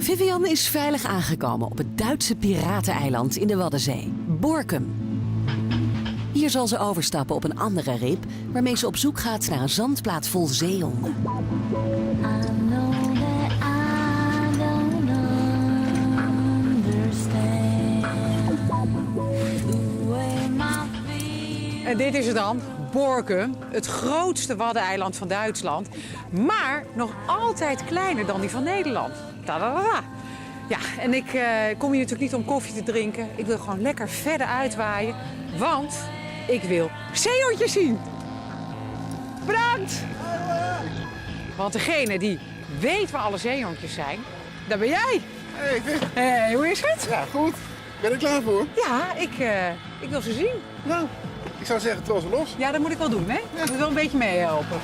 Vivian is veilig aangekomen op het Duitse pirateneiland in de Waddenzee, Borkum. Hier zal ze overstappen op een andere rib, waarmee ze op zoek gaat naar een zandplaat vol zeehonden. En dit is het dan, Borkum, het grootste waddeneiland van Duitsland. Maar nog altijd kleiner dan die van Nederland. Tadadada. Ja, en ik kom hier natuurlijk niet om koffie te drinken. Ik wil gewoon lekker verder uitwaaien, want ik wil zeehondjes zien. Bedankt! Want degene die weet waar alle zeehondjes zijn, dat ben jij. Hey, Hey, hoe is het? ja, goed. Ben je er klaar voor? Ja, ik wil ze zien. Nou, ik zou zeggen, tros los. Ja, dat moet ik wel doen, hè? Ik moet wel een beetje meehelpen.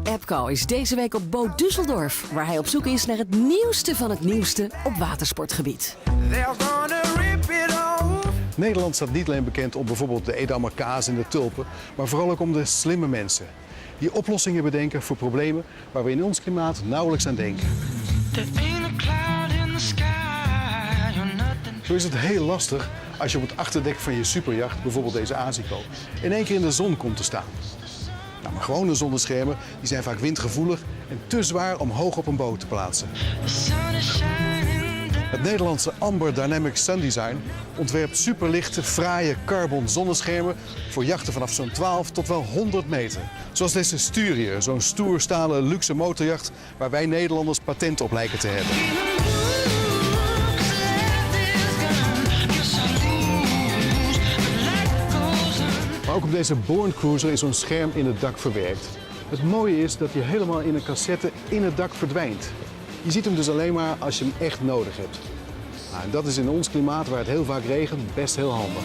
Epco is deze week op boot Düsseldorf, waar hij op zoek is naar het nieuwste van het nieuwste op watersportgebied. Nederland staat niet alleen bekend om bijvoorbeeld de Edammer kaas en de tulpen, maar vooral ook om de slimme mensen. Die oplossingen bedenken voor problemen waar we in ons klimaat nauwelijks aan denken. Zo is het heel lastig als je op het achterdek van je superjacht, bijvoorbeeld deze Azico, in één keer in de zon komt te staan. Nou, maar gewone zonneschermen die zijn vaak windgevoelig en te zwaar om hoog op een boot te plaatsen. Het Nederlandse Amber Dynamic Sun Design ontwerpt superlichte, fraaie carbon zonneschermen voor jachten vanaf zo'n 12 tot wel 100 meter. Zoals deze Sturier, zo'n stoer stalen luxe motorjacht waar wij Nederlanders patent op lijken te hebben. Maar ook op deze Born Cruiser is zo'n scherm in het dak verwerkt. Het mooie is dat hij helemaal in een cassette in het dak verdwijnt. Je ziet hem dus alleen maar als je hem echt nodig hebt. Nou, en dat is in ons klimaat, waar het heel vaak regent, best heel handig.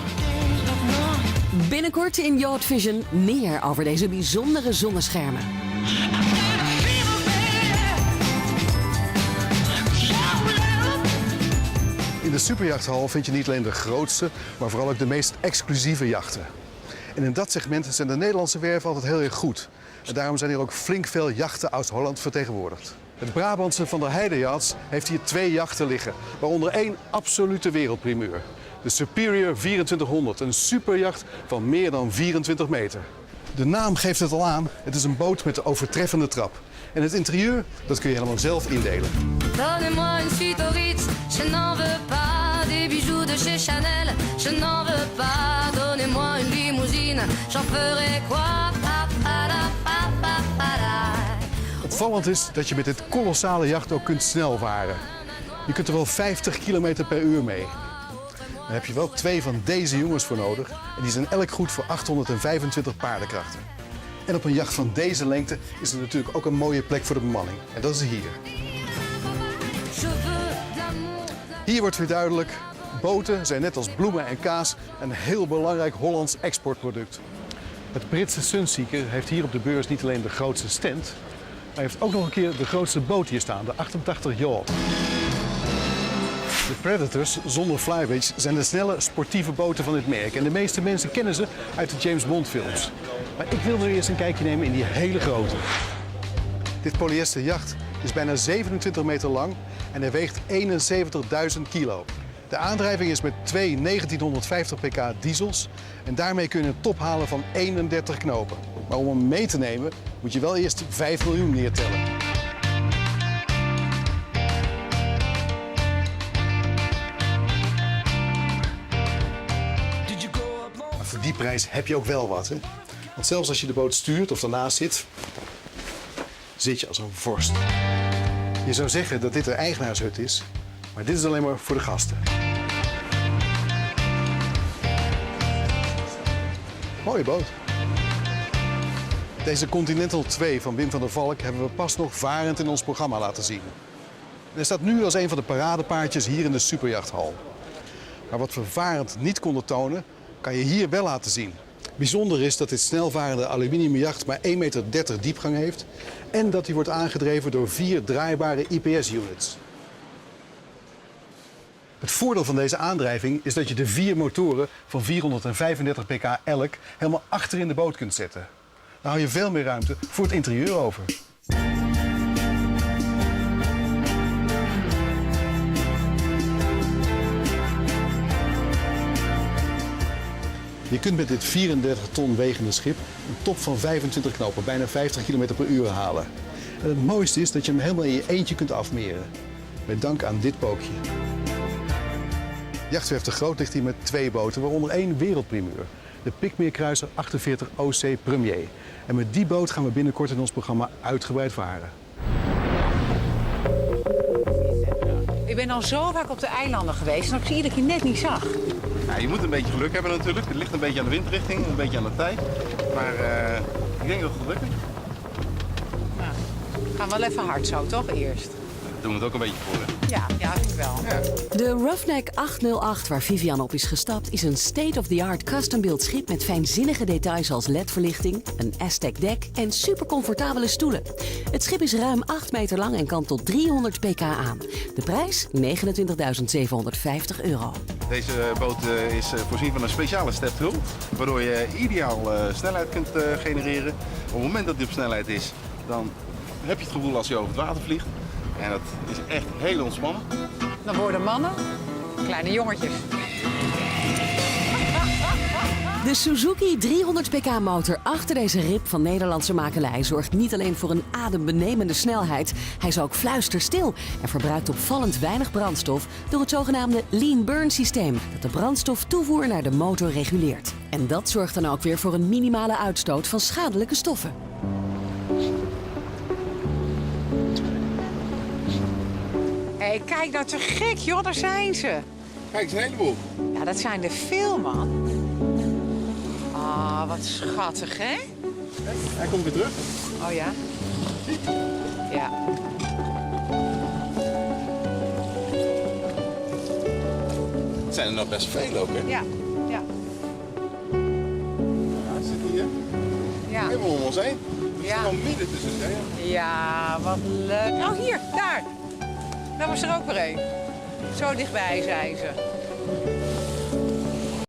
Binnenkort in Yacht Vision meer over deze bijzondere zonneschermen. In de superjachthal vind je niet alleen de grootste, maar vooral ook de meest exclusieve jachten. En in dat segment zijn de Nederlandse werven altijd heel erg goed. En daarom zijn hier ook flink veel jachten uit Holland vertegenwoordigd. Het Brabantse Van der Heijden Yachts heeft hier 2 jachten liggen, waaronder 1 absolute wereldprimeur. De Superior 2400, een superjacht van meer dan 24 meter. De naam geeft het al aan, het is een boot met de overtreffende trap. En het interieur, dat kun je helemaal zelf indelen. Donnez-moi une suite au Ritz, je n'en veux pas. Des bijoux de chez Chanel, je n'en veux pas. Donnez-moi une limousine, j'en ferai quoi? Opvallend is dat je met dit kolossale jacht ook kunt snel varen. Je kunt er wel 50 km per uur mee. Daar heb je wel 2 van deze jongens voor nodig. En die zijn elk goed voor 825 paardenkrachten. En op een jacht van deze lengte is er natuurlijk ook een mooie plek voor de bemanning. En dat is hier. Hier wordt weer duidelijk, boten zijn net als bloemen en kaas een heel belangrijk Hollands exportproduct. Het Britse Sunseeker heeft hier op de beurs niet alleen de grootste stand, maar heeft ook nog een keer de grootste boot hier staan, de 88 Yacht. De Predators zonder flybridge zijn de snelle, sportieve boten van dit merk. En de meeste mensen kennen ze uit de James Bond films. Maar ik wil nu eerst een kijkje nemen in die hele grote. Dit polyester jacht is bijna 27 meter lang en hij weegt 71.000 kilo. De aandrijving is met 2 1950 pk diesels en daarmee kun je een top halen van 31 knopen. Maar om hem mee te nemen moet je wel eerst 5 miljoen neertellen. Maar voor die prijs heb je ook wel wat, hè? Want zelfs als je de boot stuurt of ernaast zit, zit je als een vorst. Je zou zeggen dat dit de eigenaarshut is, maar dit is alleen maar voor de gasten. Mooie boot. Deze Continental 2 van Wim van der Valk hebben we pas nog varend in ons programma laten zien. En hij staat nu als een van de paradepaardjes hier in de superjachthal. Maar wat we varend niet konden tonen, kan je hier wel laten zien. Bijzonder is dat dit snelvarende aluminiumjacht maar 1,30 meter diepgang heeft en dat hij wordt aangedreven door 4 draaibare IPS-units. Het voordeel van deze aandrijving is dat je de 4 motoren van 435 pk elk helemaal achter in de boot kunt zetten. hou je veel meer ruimte voor het interieur over. Je kunt met dit 34 ton wegende schip een top van 25 knopen, bijna 50 km per uur halen. En het mooiste is dat je hem helemaal in je eentje kunt afmeren. Met dank aan dit pookje. Jachtwerf de Groot ligt hier met 2 boten, waaronder 1 wereldprimeur. De Pikmeerkruiser 48 OC Premier. En met die boot gaan we binnenkort in ons programma uitgebreid varen. Ik ben al zo vaak op de eilanden geweest dat ik ze iedere keer net niet zag. Ja, je moet een beetje geluk hebben natuurlijk. Het ligt een beetje aan de windrichting, een beetje aan de tijd. Maar ik denk dat het gaat lukken. Nou, gaan we wel even hard zo, toch? Eerst. Daar doen we het ook een beetje voor. Hè? Ja, vind ik wel. Ja. De Roughneck 808, waar Vivian op is gestapt, is een state-of-the-art custom-built schip met fijnzinnige details als LED-verlichting, een Aztec dek en supercomfortabele stoelen. Het schip is ruim 8 meter lang en kan tot 300 pk aan. De prijs? €29.750. Deze boot is voorzien van een speciale steptool, waardoor je ideaal snelheid kunt genereren. Op het moment dat die op snelheid is, dan heb je het gevoel als je over het water vliegt. En dat is echt heel ontspannen. Dan worden mannen kleine jongetjes. De Suzuki 300 pk motor achter deze rib van Nederlandse makelij zorgt niet alleen voor een adembenemende snelheid. Hij is ook fluisterstil en verbruikt opvallend weinig brandstof door het zogenaamde lean burn systeem, dat de brandstoftoevoer naar de motor reguleert. En dat zorgt dan ook weer voor een minimale uitstoot van schadelijke stoffen. Hé, kijk nou te gek, joh, daar zijn ze. Kijk, het is een heleboel. Ja, dat zijn er veel, man. Ah, wat schattig, hè? Kijk, hij komt weer terug. Oh ja? Ja. Het zijn er nog best veel ook, hè? Ja, ja. Ja, het zit hier Ja, helemaal om ons heen. We Ja. staan gewoon midden tussen ze. ja, wat leuk. Oh, hier, daar. Daar was er ook weer een. Zo dichtbij, zei ze.